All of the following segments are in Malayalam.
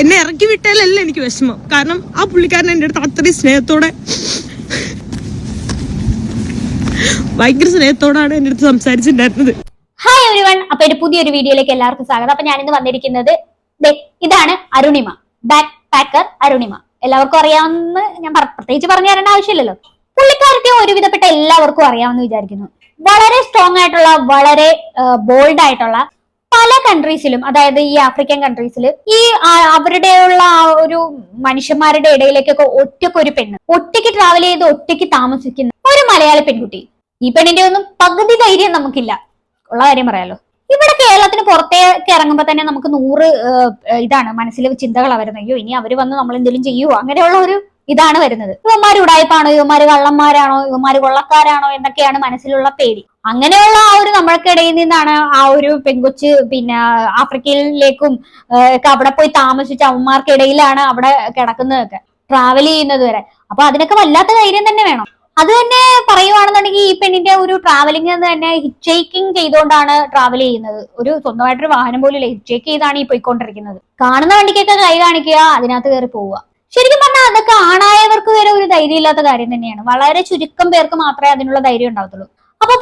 എന്നെ ഇറക്കി വിട്ടാലല്ല എനിക്ക് വിഷമം. കാരണം ആ പുള്ളിക്കാരൻ എൻ്റെ അടുത്ത് അത്രയും സ്നേഹത്തോടെ, ഭയങ്കര സ്നേഹത്തോടാണ് എൻ്റെ അടുത്ത് സംസാരിച്ചിട്ടുണ്ടായിരുന്നത്. ഹായ് എവരിവൺ, അപ്പൊ ഒരു പുതിയൊരു വീഡിയോയിലേക്ക് എല്ലാവർക്കും സ്വാഗതം. അപ്പൊ ഞാനിന്ന് വന്നിരിക്കുന്നത് ഇതാണ് അരുണിമ, ബാക്ക് പാക്കർ അരുണിമ. എല്ലാവർക്കും അറിയാവുന്ന ഞാൻ പ്രത്യേകിച്ച് പറഞ്ഞു തരേണ്ട ആവശ്യമില്ലല്ലോ. പുള്ളിക്കാരത്തെ ഒരുവിധപ്പെട്ട എല്ലാവർക്കും അറിയാമെന്ന് വിചാരിക്കുന്നു. വളരെ സ്ട്രോങ് ആയിട്ടുള്ള, വളരെ ബോൾഡ് ആയിട്ടുള്ള പല കൺട്രീസിലും, അതായത് ഈ ആഫ്രിക്കൻ കൺട്രീസിൽ ഈ അവരുടെയുള്ള ആ ഒരു മനുഷ്യന്മാരുടെ ഇടയിലേക്കൊക്കെ ഒറ്റയ്ക്കൊരു പെണ്ണ്, ഒറ്റയ്ക്ക് ട്രാവൽ ചെയ്ത് ഒറ്റയ്ക്ക് താമസിക്കുന്ന ഒരു മലയാളി പെൺകുട്ടി. ഈ പെണ്ണിന്റെ ഒന്നും പകുതി ധൈര്യം നമുക്കില്ല, ഉള്ള കാര്യം പറയാലോ. ഇവിടെ കേരളത്തിന് പുറത്തേക്ക് ഇറങ്ങുമ്പോ തന്നെ നമുക്ക് 100 ഇതാണ് മനസ്സിൽ ചിന്തകളാണ് വരുന്നത്. അയ്യോ, ഇനി അവര് വന്ന് നമ്മൾ എന്തെങ്കിലും ചെയ്യുവോ, അങ്ങനെയുള്ള ഒരു ഇതാണ് വരുന്നത്. ഇവന്മാര് ഉടായ്പാണോ, ഇവന്മാര് കള്ളന്മാരാണോ, ഇവന്മാര് കൊള്ളക്കാരാണോ എന്നൊക്കെയാണ് മനസ്സിലുള്ള പേടി. അങ്ങനെയുള്ള ആ ഒരു നമ്മൾക്കിടയിൽ നിന്നാണ് ആ ഒരു പെൺകൊച്ച് പിന്നെ ആഫ്രിക്കയിലേക്കും ഒക്കെ അവിടെ പോയി താമസിച്ച അവന്മാർക്കിടയിലാണ് അവിടെ കിടക്കുന്നതൊക്കെ, ട്രാവൽ ചെയ്യുന്നത് വരെ. അപ്പൊ അതിനൊക്കെ വല്ലാത്ത ധൈര്യം തന്നെ വേണം. അത് തന്നെ പറയുവാണെന്നുണ്ടെങ്കിൽ ഈ പെണ്ണിന്റെ ഒരു ട്രാവലിംഗ് തന്നെ ഹിറ്റ്ചേക്കിംഗ് ചെയ്തുകൊണ്ടാണ് ട്രാവൽ ചെയ്യുന്നത്. ഒരു സ്വന്തമായിട്ടൊരു വാഹനം പോലും ഇല്ല, ഹിറ്റ്ചേക്ക് ചെയ്താണ് ഈ പോയിക്കൊണ്ടിരിക്കുന്നത്. കാണുന്ന വണ്ടിക്കൊക്കെ കൈ കാണിക്കുക, അതിനകത്ത് കയറി പോവുക. ശരിക്കും പറഞ്ഞാൽ അതൊക്കെ ആണായവർക്ക് വരെ ഒരു ധൈര്യം ഇല്ലാത്ത കാര്യം തന്നെയാണ്. വളരെ ചുരുക്കം പേർക്ക് മാത്രമേ അതിനുള്ള ധൈര്യം ഉണ്ടാവത്തുള്ളൂ. അപ്പൊ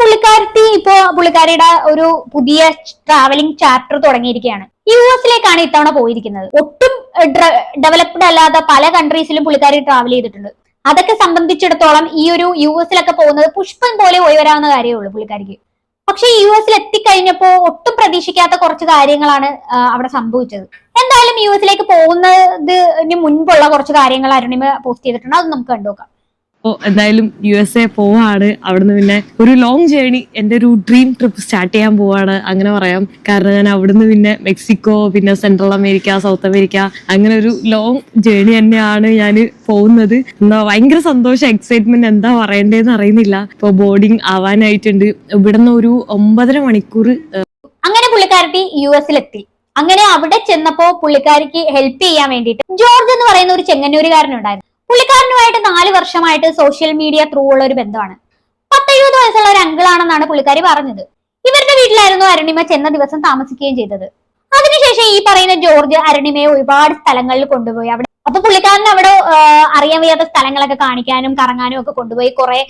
പുള്ളിക്കാരിയുടെ ഒരു പുതിയ ട്രാവലിംഗ് ചാപ്റ്റർ തുടങ്ങിയിരിക്കുകയാണ്. US-ലേക്കാണ് ഇത്തവണ പോയിരിക്കുന്നത്. ഒട്ടും ഡെവലപ്ഡ് അല്ലാത്ത പല കൺട്രീസിലും പുള്ളിക്കാരി ട്രാവൽ ചെയ്തിട്ടുണ്ട്. അതൊക്കെ സംബന്ധിച്ചിടത്തോളം ഈ ഒരു US-ലൊക്കെ പോകുന്നത് പുഷ്പം പോലെ പോയി വരാവുന്ന കാര്യമേ ഉള്ളൂ പുള്ളിക്കാരിക്ക്. പക്ഷെ US-ൽ എത്തിക്കഴിഞ്ഞപ്പോ ഒട്ടും പ്രതീക്ഷിക്കാത്ത കുറച്ച് കാര്യങ്ങളാണ് അവിടെ സംഭവിച്ചത്. എന്തായാലും US-ലേക്ക് പോകുന്നതിന് മുൻപുള്ള കുറച്ച് കാര്യങ്ങൾ അരുണിമ പോസ്റ്റ് ചെയ്തിട്ടുണ്ട്, അത് നമുക്ക് കണ്ടുനോക്കാം. എന്തായാലും USA പോവാണ്. അവിടുന്ന് പിന്നെ ഒരു ലോങ് ജേർണി, എൻ്റെ ഒരു ഡ്രീം ട്രിപ്പ് സ്റ്റാർട്ട് ചെയ്യാൻ പോവാണ്, അങ്ങനെ പറയാം. കാരണം ഞാൻ അവിടുന്ന് പിന്നെ മെക്സിക്കോ, പിന്നെ സെൻട്രൽ അമേരിക്ക, സൗത്ത് അമേരിക്ക, അങ്ങനെ ഒരു ലോങ് ജേർണി തന്നെയാണ് ഞാൻ പോകുന്നത്. എന്താ ഭയങ്കര സന്തോഷം, എക്സൈറ്റ്മെന്റ്, എന്താ പറയണ്ടേന്ന് അറിയുന്നില്ല. ഇപ്പൊ ബോർഡിങ് ആവാനായിട്ടുണ്ട്. ഇവിടുന്ന് ഒരു 9.5 മണിക്കൂർ. അങ്ങനെ പുള്ളിക്കാരി US-ലെത്തി. അങ്ങനെ അവിടെ ചെന്നപ്പോ പുള്ളിക്കാരിക്ക് ഹെൽപ്പ് ചെയ്യാൻ വേണ്ടിയിട്ട് ജോർജ് എന്ന് പറയുന്ന ഒരു ചെങ്ങന്നൂരുകാരനുണ്ടായിരുന്നു. പുള്ളിക്കാരനുമായിട്ട് 4 വർഷമായിട്ട് സോഷ്യൽ മീഡിയ ത്രൂ ഉള്ള ഒരു ബന്ധമാണ്. 10-20 വയസ്സുള്ള ഒരു അങ്കിളാണെന്നാണ് പുള്ളിക്കാരി പറഞ്ഞത്. ഇവരുടെ വീട്ടിലായിരുന്നു അരുണിമ ചെന്ന ദിവസം താമസിക്കുകയും ചെയ്തത്. അതിനുശേഷം ഈ പറയുന്ന ജോർജ് അരുണിമയെ ഒരുപാട് സ്ഥലങ്ങളിൽ കൊണ്ടുപോയി. അപ്പൊ പുള്ളിക്കാരൻ അവിടെ അറിയാൻ വയ്യാത്ത സ്ഥലങ്ങളൊക്കെ കാണിക്കാനും കറങ്ങാനും ഒക്കെ കൊണ്ടുപോയി. കുറെ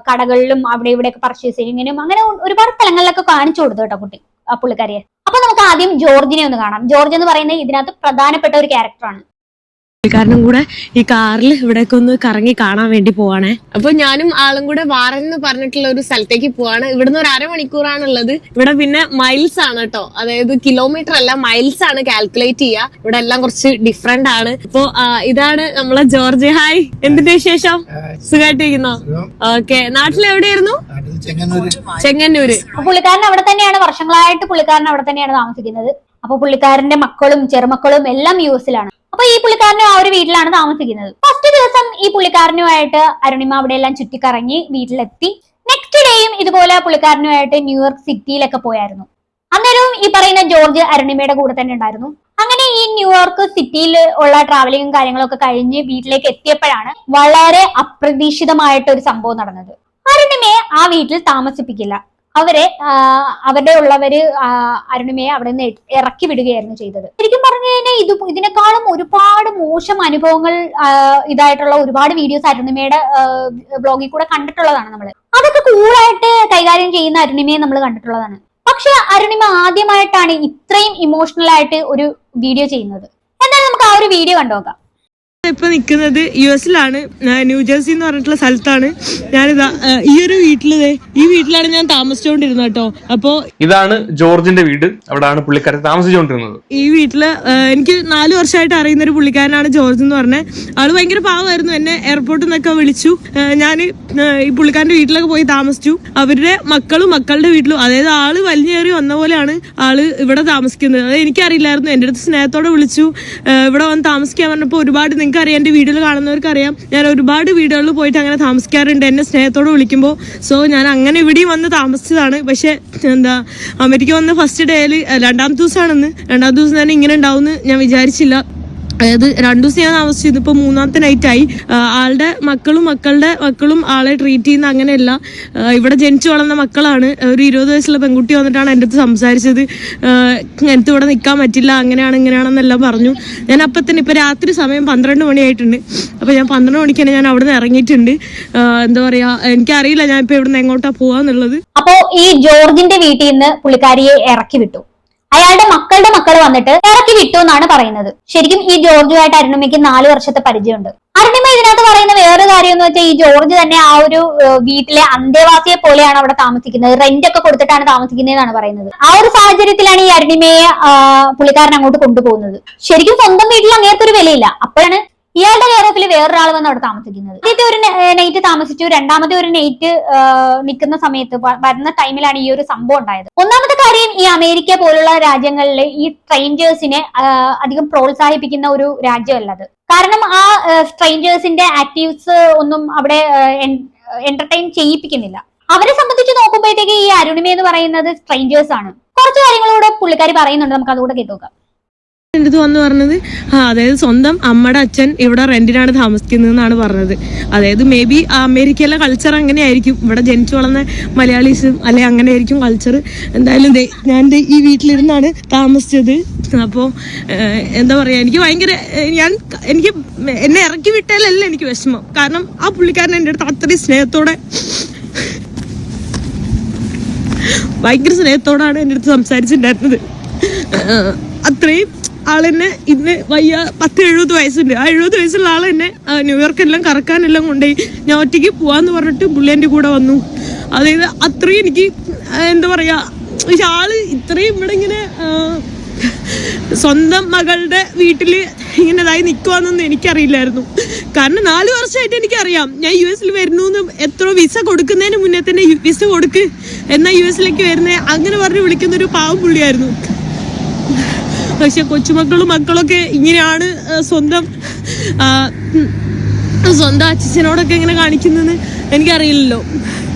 കടകളിലും അവിടെ ഇവിടെയൊക്കെ പർച്ചേസിങ്ങിനും അങ്ങനെ ഒരുപാട് സ്ഥലങ്ങളിലൊക്കെ കാണിച്ചു കൊടുത്തു കേട്ടോ പുള്ളിക്കാരിയെ. അപ്പൊ നമുക്ക് ആദ്യം ജോർജിനെ ഒന്ന് കാണാം. ജോർജ് എന്ന് പറയുന്നത് ഇതിനകത്ത് പ്രധാനപ്പെട്ട ഒരു ക്യാരക്ടറാണ്. പുള്ളിക്കാരനും കൂടെ ഈ കാറിൽ ഇവിടേക്ക് ഒന്ന് കറങ്ങി കാണാൻ വേണ്ടി പോവാണേ. അപ്പൊ ഞാനും ആളും കൂടെ വാറൻ എന്ന് പറഞ്ഞിട്ടുള്ള ഒരു സ്ഥലത്തേക്ക് പോവാണ്. ഇവിടുന്ന് ഒരു 1/2 മണിക്കൂറാണുള്ളത്. ഇവിടെ പിന്നെ മൈൽസ് ആണ് കേട്ടോ, അതായത് കിലോമീറ്റർ അല്ല, മൈൽസ് ആണ് കാൽക്കുലേറ്റ് ചെയ്യുക. ഇവിടെ എല്ലാം കുറച്ച് ഡിഫറെന്റ് ആണ്. അപ്പൊ ഇതാണ് നമ്മളെ ജോർജ്. ഹായ്, എന്തിന്റെ വിശേഷം? സുഖമായിട്ടിരിക്കുന്നോ? ഓക്കെ. നാട്ടിൽ എവിടെയായിരുന്നു? ചെങ്ങന്നൂര്. പുള്ളിക്കാരൻ അവിടെ തന്നെയാണ്, വർഷങ്ങളായിട്ട് പുള്ളിക്കാരൻ അവിടെ തന്നെയാണ് താമസിക്കുന്നത്. അപ്പൊ പുള്ളിക്കാരന്റെ മക്കളും ചെറുമക്കളും എല്ലാം US-ലാണ്. അപ്പൊ ഈ പുള്ളിക്കാരനും ആ ഒരു വീട്ടിലാണ് താമസിക്കുന്നത്. ഫസ്റ്റ് ദിവസം ഈ പുള്ളിക്കാരനുമായിട്ട് അരുണിമ അവിടെ എല്ലാം ചുറ്റിക്കറങ്ങി വീട്ടിലെത്തി. നെക്സ്റ്റ് ഡേയും ഇതുപോലെ പുള്ളിക്കാരനുമായിട്ട് ന്യൂയോർക്ക് സിറ്റിയിലൊക്കെ പോയായിരുന്നു. അന്നേരവും ഈ പറയുന്ന ജോർജ് അരുണിമയുടെ കൂടെ തന്നെ ഉണ്ടായിരുന്നു. അങ്ങനെ ഈ ന്യൂയോർക്ക് സിറ്റിയിൽ ഉള്ള ട്രാവലിംഗും കാര്യങ്ങളൊക്കെ കഴിഞ്ഞ് വീട്ടിലേക്ക് എത്തിയപ്പോഴാണ് വളരെ അപ്രതീക്ഷിതമായിട്ട് ഒരു സംഭവം നടന്നത്. അരുണിമയെ ആ വീട്ടിൽ താമസിപ്പിക്കില്ല. അവരുടെ ഉള്ളവര് അരുണിമയെ അവിടെ നിന്ന് ഇറക്കി വിടുകയായിരുന്നു ചെയ്തത്. ശരിക്കും പറഞ്ഞു കഴിഞ്ഞാൽ ഇതിനേക്കാളും ഒരുപാട് മോശം അനുഭവങ്ങൾ ഇതായിട്ടുള്ള ഒരുപാട് വീഡിയോസ് അരുണിമയുടെ ബ്ലോഗിൽ കൂടെ കണ്ടിട്ടുള്ളതാണ് നമ്മൾ. അതൊക്കെ കൂളായിട്ട് കൈകാര്യം ചെയ്യുന്ന അരുണിമയെ നമ്മൾ കണ്ടിട്ടുള്ളതാണ്. പക്ഷെ അരുണിമ ആദ്യമായിട്ടാണ് ഇത്രയും ഇമോഷണൽ ആയിട്ട് ഒരു വീഡിയോ ചെയ്യുന്നത്. എന്തായാലും നമുക്ക് ആ ഒരു വീഡിയോ കണ്ടുനോക്കാം. ഇപ്പൊ നിക്കുന്നത് US-ലാണ്, ന്യൂജേഴ്സി എന്ന് പറഞ്ഞിട്ടുള്ള സ്ഥലത്താണ്. ഞാനിതാ ഈ ഒരു വീട്ടിലാണ് ഞാൻ താമസിച്ചുകൊണ്ടിരുന്നത് കേട്ടോ. അപ്പോ ഇതാണ് ജോർജിന്റെ വീട്, അവിടെയാണ് പുള്ളിക്കാരൻ താമസിച്ചുകൊണ്ടിരുന്നത്. ഈ വീട്ടില് എനിക്ക് 4 വർഷമായിട്ട് അറിയുന്ന ഒരു പുള്ളിക്കാരനാണ് ജോർജ് എന്ന് പറഞ്ഞത്. ആള് ഭയങ്കര പാവമായിരുന്നു. എന്നെ എയർപോർട്ടിൽ നിന്നൊക്കെ വിളിച്ചു. ഞാൻ ഈ പുള്ളിക്കാരന്റെ വീട്ടിലൊക്കെ പോയി താമസിച്ചു. അവരുടെ മക്കളും മക്കളുടെ വീട്ടിലും, അതായത് ആള് വലിഞ്ഞേറി വന്ന പോലെയാണ് ആള് ഇവിടെ താമസിക്കുന്നത്. അത് എനിക്കറിയില്ലായിരുന്നു. എൻ്റെ അടുത്ത് സ്നേഹത്തോടെ വിളിച്ചു ഇവിടെ വന്ന് താമസിക്കാൻ പറഞ്ഞപ്പോൾ ഒരുപാട് അറിയാം, എൻ്റെ വീഡിയോയിൽ കാണുന്നവർക്ക് അറിയാം, ഞാൻ ഒരുപാട് വീടുകളിൽ പോയിട്ട് അങ്ങനെ താമസിക്കാറുണ്ട് എന്നെ സ്നേഹത്തോടെ വിളിക്കുമ്പോൾ. സോ ഞാൻ അങ്ങനെ ഇവിടെയും വന്ന് താമസിച്ചതാണ്. പക്ഷെ അമേരിക്ക വന്ന് ഫസ്റ്റ് ഡേയിൽ 2ാമത്തെ ദിവസമാണെന്ന്, 2ാമത്തെ ദിവസം തന്നെ ഇങ്ങനെ ഉണ്ടാവുമെന്ന് ഞാൻ വിചാരിച്ചില്ല. അതായത് 2 ദിവസം ഞാൻ താമസിച്ചിരുന്നു. ഇപ്പൊ 3ാമത്തെ നൈറ്റായി. ആളുടെ മക്കളും ആളെ ട്രീറ്റ് ചെയ്യുന്ന അങ്ങനെയല്ല. ഇവിടെ ജനിച്ചു വളർന്ന മക്കളാണ്. ഒരു 20 വയസ്സുള്ള പെൺകുട്ടി വന്നിട്ടാണ് എൻ്റെ അടുത്ത് സംസാരിച്ചത്. എനിക്ക് ഇവിടെ നിൽക്കാൻ പറ്റില്ല, അങ്ങനെയാണ് ഇങ്ങനെയാണെന്നെല്ലാം പറഞ്ഞു. ഞാൻ അപ്പം തന്നെ ഇപ്പൊ രാത്രി സമയം 12 മണിയായിട്ടുണ്ട്. അപ്പൊ ഞാൻ 12 മണിക്ക് തന്നെ ഞാൻ അവിടെ നിന്ന് ഇറങ്ങിയിട്ടുണ്ട്. എന്താ പറയാ, എനിക്കറിയില്ല ഞാൻ ഇപ്പൊ ഇവിടുന്ന് എങ്ങോട്ടാ പോവാന്നുള്ളത്. അപ്പോ ഈ ജോർജിന്റെ വീട്ടിൽ നിന്ന് പുള്ളിക്കാരിയെ ഇറക്കി വിട്ടു. അയാളുടെ മക്കളുടെ മക്കൾ വന്നിട്ട് ഇറക്കി വിട്ടു എന്നാണ് പറയുന്നത്. ശരിക്കും ഈ ജോർജുമായിട്ട് അരുണിമയ്ക്ക് 4 വർഷത്തെ പരിചയമുണ്ട്. അരുണിമ ഇതിനകത്ത് പറയുന്ന വേറൊരു കാര്യം എന്ന് വെച്ചാൽ, ഈ ജോർജ് തന്നെ ആ ഒരു വീട്ടിലെ അന്തേവാസിയെ പോലെയാണ് അവിടെ താമസിക്കുന്നത്. റെന്റ് ഒക്കെ കൊടുത്തിട്ടാണ് താമസിക്കുന്നതെന്നാണ് പറയുന്നത്. ആ ഒരു സാഹചര്യത്തിലാണ് ഈ അരുണിമയെ പുള്ളിക്കാരൻ അങ്ങോട്ട് കൊണ്ടുപോകുന്നത്. ശരിക്കും സ്വന്തം വീട്ടിൽ അങ്ങനത്തെ ഒരു വിലയില്ല. അപ്പോഴാണ് ഇയാളുടെ കെയർ ഓഫിൽ വേറൊരാൾ വന്ന് അവിടെ താമസിക്കുന്നത്. ആദ്യത്തെ ഒരു നൈറ്റ് താമസിച്ചു. 2ാമത്തെ ഒരു നൈറ്റ് നിൽക്കുന്ന സമയത്ത് വരുന്ന ടൈമിലാണ് ഈ ഒരു സംഭവം ഉണ്ടായത്. ഒന്നാമത്തെ കാര്യം, ഈ അമേരിക്ക പോലുള്ള രാജ്യങ്ങളിൽ ഈ സ്ട്രേഞ്ചേഴ്സിനെ അധികം പ്രോത്സാഹിപ്പിക്കുന്ന ഒരു രാജ്യമല്ലത്. കാരണം ആ സ്ട്രേഞ്ചേഴ്സിന്റെ ആക്ടിവിറ്റീസ് ഒന്നും അവിടെ എന്റർടൈൻ ചെയ്യിപ്പിക്കുന്നില്ല. അവരെ സംബന്ധിച്ച് നോക്കുമ്പോഴത്തേക്ക് ഈ അരുണിമ എന്ന് പറയുന്നത് സ്ട്രേഞ്ചേഴ്സ് ആണ്. കുറച്ച് കാര്യങ്ങളൂടെ പുള്ളിക്കാരി പറയുന്നുണ്ട്, നമുക്ക് അതുകൂടെ കേട്ടോക്കാം. എൻ്റെ അടുത്ത് വന്ന് പറഞ്ഞത്, അതായത് സ്വന്തം അമ്മയുടെ അച്ഛൻ ഇവിടെ റെന്റിനാണ് താമസിക്കുന്നതെന്നാണ് പറഞ്ഞത്. അതായത് മേ ബി അമേരിക്കയിലെ കൾച്ചർ അങ്ങനെ ആയിരിക്കും. ഇവിടെ ജനിച്ചു വളർന്ന മലയാളീസും അല്ലെ അങ്ങനെ ആയിരിക്കും കൾച്ചർ. എന്തായാലും ഞാൻ ഈ വീട്ടിലിരുന്നാണ് താമസിച്ചത്. അപ്പോൾ എന്താ പറയുക, എനിക്ക് ഭയങ്കര എനിക്ക് എന്നെ ഇറക്കി വിട്ടാലല്ല എനിക്ക് വിഷമം. കാരണം ആ പുള്ളിക്കാരൻ എൻ്റെ അടുത്ത് അത്രയും ഭയങ്കര സ്നേഹത്തോടാണ് എൻ്റെ അടുത്ത് സംസാരിച്ചിട്ടുണ്ടായിരുന്നത്. അത്രയും ആളെന്നെ ഇന്ന് വയ്യ 10-70 വയസ്സുണ്ട്. ആ 70 വയസ്സുള്ള ആൾ എന്നെ ന്യൂയോർക്കെല്ലാം കറക്കാനെല്ലാം കൊണ്ടുപോയി. ഞാൻ ഒറ്റയ്ക്ക് പോവാന്ന് പറഞ്ഞിട്ട് പുള്ളേൻ്റെ കൂടെ വന്നു. അതായത് അത്രയും എനിക്ക് എന്താ പറയാ, ആള് ഇത്രയും ഇവിടെ ഇങ്ങനെ സ്വന്തം മകളുടെ വീട്ടില് ഇങ്ങനെതായി നിൽക്കുവാന്നൊന്നും എനിക്കറിയില്ലായിരുന്നു. കാരണം 4 വർഷമായിട്ട് എനിക്കറിയാം ഞാൻ US വരുന്നു. എത്ര വിസ കൊടുക്കുന്നതിന് മുന്നേ തന്നെ വിസ കൊടുക്ക് എന്നാ US വരുന്നേ അങ്ങനെ പറഞ്ഞ് വിളിക്കുന്നൊരു പാവം പുള്ളിയായിരുന്നു. പക്ഷെ മക്കളൊക്കെ ഇങ്ങനെയാണ് സ്വന്തം അച്ഛനോടൊക്കെ ഇങ്ങനെ കാണിക്കുന്നതെന്ന് എനിക്കറിയില്ലല്ലോ.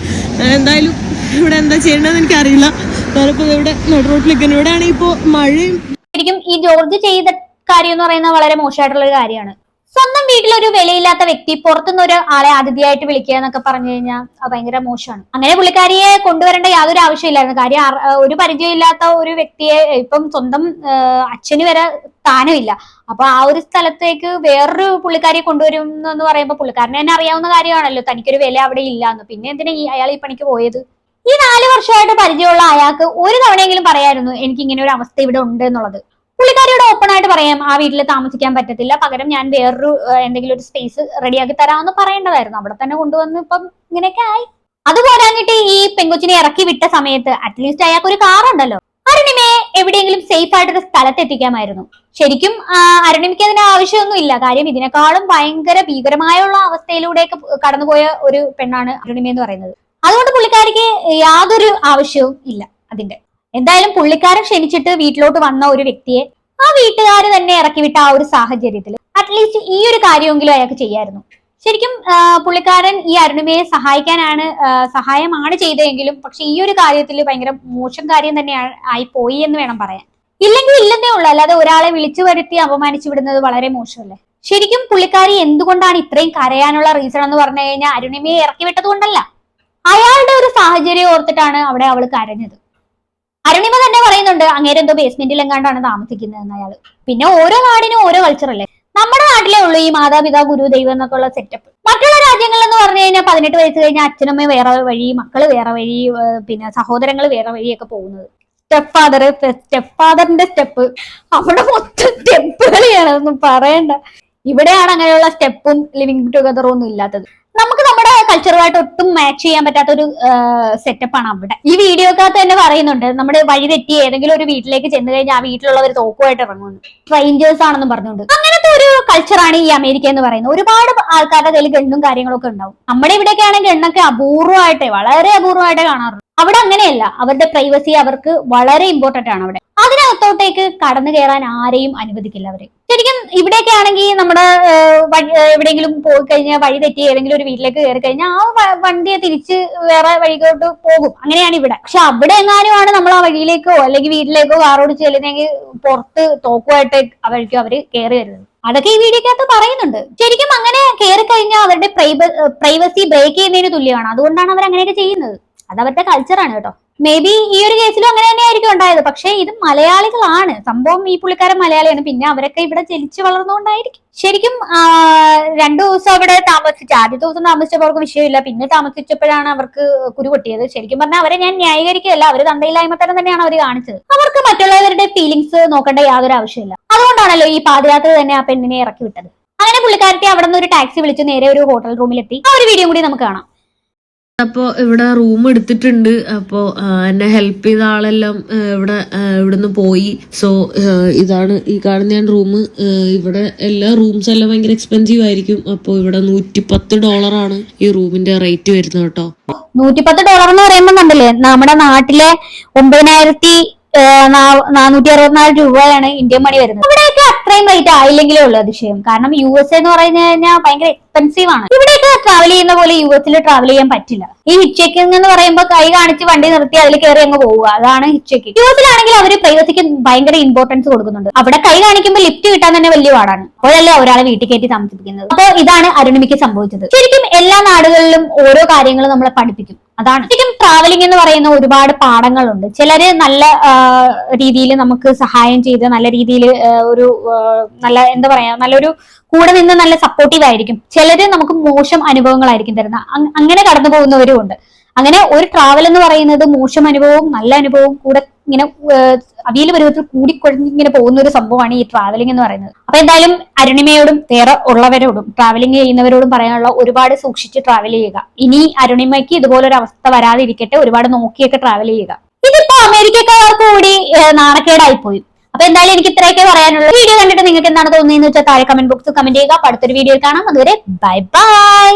എന്തായാലും ഇവിടെ എന്താ ചെയ്യേണ്ടതെന്ന് എനിക്കറിയില്ല. ഞാനിപ്പോ ഇവിടെ നെടുറോട്ടിലേക്ക് ഇവിടെയാണെങ്കിൽ ഇപ്പോ മഴയും. ശരിക്കും ഈ ജോർജ് ചെയ്ത കാര്യം എന്ന് പറയുന്നത് വളരെ മോശമായിട്ടുള്ള ഒരു കാര്യമാണ്. സ്വന്തം വീട്ടിലൊരു വിലയില്ലാത്ത വ്യക്തി പുറത്തുനിന്ന് ഒരു ആളെ അതിഥിയായിട്ട് വിളിക്കുക എന്നൊക്കെ പറഞ്ഞു കഴിഞ്ഞാൽ ഭയങ്കര മോശമാണ്. അങ്ങനെ പുള്ളിക്കാരിയെ കൊണ്ടുവരേണ്ട യാതൊരു ആവശ്യമില്ലായിരുന്നു. കാര്യം ഒരു പരിചയമില്ലാത്ത ഒരു വ്യക്തിയെ, ഇപ്പം സ്വന്തം അച്ഛന് വരെ സ്ഥാനമില്ല. അപ്പൊ ആ ഒരു സ്ഥലത്തേക്ക് വേറൊരു പുള്ളിക്കാരിയെ കൊണ്ടുവരും എന്ന് പറയുമ്പോൾ പുള്ളിക്കാരനെ തന്നെ അറിയാവുന്ന കാര്യമാണല്ലോ തനിക്കൊരു വില അവിടെ ഇല്ലാന്ന്. പിന്നെ എന്തിനാ അയാൾ ഈ പണിക്ക് പോയത്? ഈ 4 വർഷമായിട്ട് പരിചയമുള്ള അയാൾക്ക് ഒരു തവണയെങ്കിലും പറയായിരുന്നു എനിക്ക് ഇങ്ങനെ ഒരു അവസ്ഥ ഇവിടെ ഉണ്ട് എന്നുള്ളത്. പുള്ളിക്കാരിയോട് ഓപ്പൺ ആയിട്ട് പറയാം, ആ വീട്ടിൽ താമസിക്കാൻ പറ്റത്തില്ല, പകരം ഞാൻ വേറൊരു എന്തെങ്കിലും ഒരു സ്പേസ് റെഡിയാക്കി തരാമെന്ന് പറയേണ്ടതായിരുന്നു. അവിടെ തന്നെ കൊണ്ടുവന്ന് ഇപ്പം ഇങ്ങനെയൊക്കെ ആയി. അത് പോരാഞ്ഞിട്ട് ഈ പെങ്കൊച്ചിനെ ഇറക്കി വിട്ട സമയത്ത് അറ്റ്ലീസ്റ്റ് അയാൾക്ക് ഒരു കാർ ഉണ്ടല്ലോ. അരുണിമയെ എവിടെയെങ്കിലും സേഫ് ആയിട്ടൊരു സ്ഥലത്ത് എത്തിക്കാമായിരുന്നു. ശരിക്കും അരുണിമയ്ക്ക് അതിന് ആവശ്യമൊന്നും ഇല്ല. കാര്യം ഇതിനേക്കാളും ഭയങ്കര ഭീകരമായുള്ള അവസ്ഥയിലൂടെയൊക്കെ കടന്നുപോയ ഒരു പെണ്ണാണ് അരുണിമ എന്ന് പറയുന്നത്. അതുകൊണ്ട് പുള്ളിക്കാരിക്ക് യാതൊരു ആവശ്യവും ഇല്ല അതിന്റെ. എന്തായാലും പുള്ളിക്കാരൻ ക്ഷണിച്ചിട്ട് വീട്ടിലോട്ട് വന്ന ഒരു വ്യക്തിയെ ആ വീട്ടുകാർ തന്നെ ഇറക്കി വിട്ട ആ ഒരു സാഹചര്യത്തിൽ അറ്റ്ലീസ്റ്റ് ഈ ഒരു കാര്യമെങ്കിലും അയാൾക്ക് ചെയ്യായിരുന്നു. ശരിക്കും പുള്ളിക്കാരൻ ഈ അരുണിമയെ സഹായമാണ് ചെയ്തതെങ്കിലും പക്ഷെ ഈ ഒരു കാര്യത്തിൽ ഭയങ്കര മോശം കാര്യം തന്നെ ആയി പോയി എന്ന് വേണം പറയാൻ. ഇല്ലെങ്കിൽ ഇല്ലെന്നേ ഉള്ളൂ, അല്ലാതെ ഒരാളെ വിളിച്ചു വരുത്തി അപമാനിച്ചു വിടുന്നത് വളരെ മോശമല്ലേ. ശരിക്കും പുള്ളിക്കാരി എന്തുകൊണ്ടാണ് ഇത്രയും കരയാനുള്ള റീസൺ എന്ന് പറഞ്ഞു കഴിഞ്ഞാൽ അരുണിമയെ ഇറക്കി വിട്ടത് കൊണ്ടല്ല, അയാളുടെ ഒരു സാഹചര്യം ഓർത്തിട്ടാണ് അവിടെ അവൾ കരഞ്ഞത്. അരുണിമ തന്നെ പറയുന്നുണ്ട് അങ്ങേരെന്തോ ബേസ്മെന്റിൽ എങ്ങാണ്ടാണ് താമസിക്കുന്നതെന്ന് അയാള്. പിന്നെ ഓരോ നാടിനും ഓരോ കൾച്ചറല്ലേ. നമ്മുടെ നാട്ടിലേ ഉള്ളൂ ഈ മാതാപിതാ ഗുരു ദൈവം എന്നൊക്കെ ഉള്ള സെറ്റപ്പ്. മറ്റുള്ള രാജ്യങ്ങളിൽ എന്ന് പറഞ്ഞു കഴിഞ്ഞാൽ 18 വയസ്സ് കഴിഞ്ഞാൽ അച്ഛനമ്മ വേറെ വഴി, മക്കള് വേറെ വഴി, പിന്നെ സഹോദരങ്ങൾ വേറെ വഴിയൊക്കെ പോകുന്നത്. സ്റ്റെപ്പ് ഫാദറിന്റെ സ്റ്റെപ്പ് അവിടെ മൊത്തം സ്റ്റെപ്പുകളെയാണ്, ഒന്നും പറയണ്ട. ഇവിടെയാണ് അങ്ങനെയുള്ള സ്റ്റെപ്പും ലിവിങ് ടുഗദറും ഒന്നും ഇല്ലാത്തത്. നമുക്ക് നമ്മുടെ കൾച്ചറുമായിട്ട് ഒട്ടും മാച്ച് ചെയ്യാൻ പറ്റാത്ത ഒരു സെറ്റപ്പാണ് അവിടെ. ഈ വീഡിയോക്കകത്ത് തന്നെ പറയുന്നുണ്ട് നമ്മുടെ വഴി തെറ്റി ഏതെങ്കിലും ഒരു വീട്ടിലേക്ക് ചെന്ന് കഴിഞ്ഞാൽ ആ വീട്ടിലുള്ളവർ തോക്കുമായിട്ട് ഇറങ്ങുന്നു, സ്ട്രേഞ്ചേഴ്സ് ആണെന്നും പറഞ്ഞുകൊണ്ട്. അങ്ങനത്തെ ഒരു കൾച്ചറാണ് ഈ അമേരിക്ക എന്ന് പറയുന്നത്. ഒരുപാട് ആൾക്കാരുടെ കയ്യിൽ ഗണ്ണും കാര്യങ്ങളൊക്കെ ഉണ്ടാവും. നമ്മുടെ ഇവിടെയൊക്കെ ആണെങ്കിൽ ഗണ്ണൊക്കെ വളരെ അപൂർവമായിട്ടേ കാണാറുള്ളൂ. അവിടെ അങ്ങനെയല്ല, അവരുടെ പ്രൈവസി അവർക്ക് വളരെ ഇമ്പോർട്ടന്റ് ആണ്. അവിടെ അതിനകത്തോട്ടേക്ക് കടന്നു കയറാൻ ആരെയും അനുവദിക്കില്ല അവര്. ശരിക്കും ഇവിടെയൊക്കെ ആണെങ്കിൽ നമ്മുടെ എവിടെയെങ്കിലും പോയി കഴിഞ്ഞാൽ വഴി തെറ്റി ഏതെങ്കിലും ഒരു വീട്ടിലേക്ക് കയറി കഴിഞ്ഞാൽ ആ വണ്ടിയെ തിരിച്ച് വേറെ വഴിക്കോട്ട് പോകും. അങ്ങനെയാണ് ഇവിടെ. പക്ഷെ അവിടെ എങ്ങാനുമാണ് നമ്മൾ ആ വഴിയിലേക്കോ അല്ലെങ്കിൽ വീട്ടിലേക്കോ കാറോട് ചെല്ലുന്നെങ്കിൽ പുറത്ത് തോക്കുമായിട്ട് അവർക്ക് അവര് കയറി വരുന്നത്. അതൊക്കെ ഈ വീഡിയോക്കകത്ത് പറയുന്നുണ്ട്. ശരിക്കും അങ്ങനെ കയറി കഴിഞ്ഞാൽ അവരുടെ പ്രൈവസി ബ്രേക്ക് ചെയ്യുന്നതിന് തുല്യമാണ്. അതുകൊണ്ടാണ് അവർ അങ്ങനെയൊക്കെ ചെയ്യുന്നത്. അത് അവരുടെ കൾച്ചറാണ് കേട്ടോ. മേ ബി ഈ ഒരു കേസിലും അങ്ങനെ തന്നെയായിരിക്കും ഉണ്ടായത്. പക്ഷേ ഇത് മലയാളികളാണ് സംഭവം. ഈ പുള്ളിക്കാരൻ മലയാളിയാണ്. പിന്നെ അവരൊക്കെ ഇവിടെ ജനിച്ചു വളർന്നുകൊണ്ടായിരിക്കും. ശരിക്കും 2 ദിവസം അവിടെ താമസിച്ചു. ആദ്യത്തെ ദിവസം താമസിച്ചപ്പോൾ അവർക്ക് വിഷയമില്ല. പിന്നെ താമസിച്ചപ്പോഴാണ് അവർക്ക് കുരു പൊട്ടിയത്. ശരിക്കും പറഞ്ഞാൽ അവരെ ഞാൻ ന്യായീകരിക്കുകയല്ല. അവര് തണ്ടയില്ലായ്മത്തരം തന്നെയാണ് അവർ കാണിച്ചത്. അവർക്ക് മറ്റുള്ളവരുടെ ഫീലിങ്സ് നോക്കേണ്ട യാതൊരു ആവശ്യമില്ല. അതുകൊണ്ടാണല്ലോ ഈ പാദയാത്ര തന്നെ ആ പെണ്ണിനെ ഇറക്കി വിട്ടത്. അങ്ങനെ പുള്ളിക്കാരത്തെ അവിടെ നിന്ന് ഒരു ടാക്സി വിളിച്ച് നേരെ ഒരു ഹോട്ടൽ റൂമിലെത്തി. ആ ഒരു വീഡിയോ കൂടി നമുക്ക് കാണാം. അപ്പോ ഇവിടെ റൂം എടുത്തിട്ടുണ്ട്. അപ്പോ എന്നെ ഹെൽപ്പ് ചെയ്ത ആളെല്ലാം ഇവിടുന്ന് പോയി. സോ ഇതാണ് ഈ കാണുന്ന റൂം. ഇവിടെ എല്ലാ റൂംസ് എല്ലാം ഭയങ്കര എക്സ്പെൻസീവ് ആയിരിക്കും. അപ്പോ ഇവിടെ $110 ഈ റൂമിന്റെ റേറ്റ് വരുന്നത് കേട്ടോ. $110 എന്ന് പറയുമ്പോൾ കണ്ടില്ലേ, നമ്മുടെ നാട്ടിലെ 9,464 രൂപയാണ് ഇന്ത്യൻ മണി വരുന്നത്. ഇവിടെയൊക്കെ അത്രയും റേറ്റ് ആയില്ലെങ്കിലേ ഉള്ളൂ അതിശയം. കാരണം USA എന്ന് പറഞ്ഞു കഴിഞ്ഞാൽ ഭയങ്കര എക്സ്പെൻസീവ് ആണ്. ഇവിടെയൊക്കെ ട്രാവൽ ചെയ്യുന്ന പോലെ US ട്രാവൽ ചെയ്യാൻ പറ്റില്ല. ഈ ഹിച്ചെക്കിംഗ് എന്ന് പറയുമ്പോൾ കൈ കാണിച്ച് വണ്ടി നിർത്തി അതിൽ കയറി അങ്ങ് പോവുക, അതാണ് ഹിച്ചെക്കിംഗ്. US അവര് പ്രൈവസിക്ക് ഭയങ്കര ഇമ്പോർട്ടൻസ് കൊടുക്കുന്നുണ്ട്. അവിടെ കൈ കാണിക്കുമ്പോൾ ലിഫ്റ്റ് കിട്ടാൻ തന്നെ വലിയ പാടാണ്. അപ്പോഴല്ലേ ഒരാളെ വീട്ടിൽ കയറ്റി താമസിപ്പിക്കുന്നത്. അപ്പൊ ഇതാണ് അരുണിമയ്ക്ക് സംഭവിച്ചത്. ശരിക്കും എല്ലാ നാടുകളിലും ഓരോ കാര്യങ്ങൾ നമ്മളെ പഠിപ്പിക്കും. അതാണ് ശരിക്കും ട്രാവലിംഗ് എന്ന് പറയുന്ന ഒരുപാട് പാഠങ്ങളുണ്ട്. ചിലര് നല്ല രീതിയിൽ നമുക്ക് സഹായം ചെയ്ത് നല്ല രീതിയിൽ ഒരു നല്ല എന്താ പറയാ നല്ലൊരു കൂടെ നിന്ന് നല്ല സപ്പോർട്ടീവ് ആയിരിക്കും. ചിലര് നമുക്ക് മോശം അനുഭവങ്ങളായിരിക്കും തരുന്ന. അങ്ങനെ കടന്നു പോകുന്നവരും ഉണ്ട്. അങ്ങനെ ഒരു ട്രാവൽ എന്ന് പറയുന്നത് മോശം അനുഭവവും നല്ല അനുഭവവും കൂടെ ഇങ്ങനെ അവിയൽ പരുവത്തിൽ കൂടിക്കൊഴിഞ്ഞിങ്ങനെ പോകുന്ന ഒരു സംഭവമാണ് ഈ ട്രാവലിംഗ് എന്ന് പറയുന്നത്. അപ്പൊ എന്തായാലും അരുണിമയോടും വേറെ ഉള്ളവരോടും ട്രാവലിംഗ് ചെയ്യുന്നവരോടും പറയാനുള്ള ഒരുപാട് സൂക്ഷിച്ച് ട്രാവൽ ചെയ്യുക. ഇനി അരുണിമയ്ക്ക് ഇതുപോലൊരു അവസ്ഥ വരാതിരിക്കട്ടെ. ഒരുപാട് നോക്കിയൊക്കെ ട്രാവൽ ചെയ്യുക. ഇതിപ്പോ അമേരിക്കക്കാർക്ക് കൂടി നാണക്കേടായി പോയി. അപ്പൊ എന്തായാലും എനിക്ക് ഇത്രയൊക്കെ പറയാനുള്ളൂ. വീഡിയോ കണ്ടിട്ട് നിങ്ങൾക്ക് എന്താണ് തോന്നുന്നതെന്ന് വെച്ചാൽ താഴെ കമന്റ് ബോക്സിൽ കമന്റ് ചെയ്യുക. അടുത്തൊരു വീഡിയോയിൽ കാണാം. അതുവരെ ബൈ ബൈ.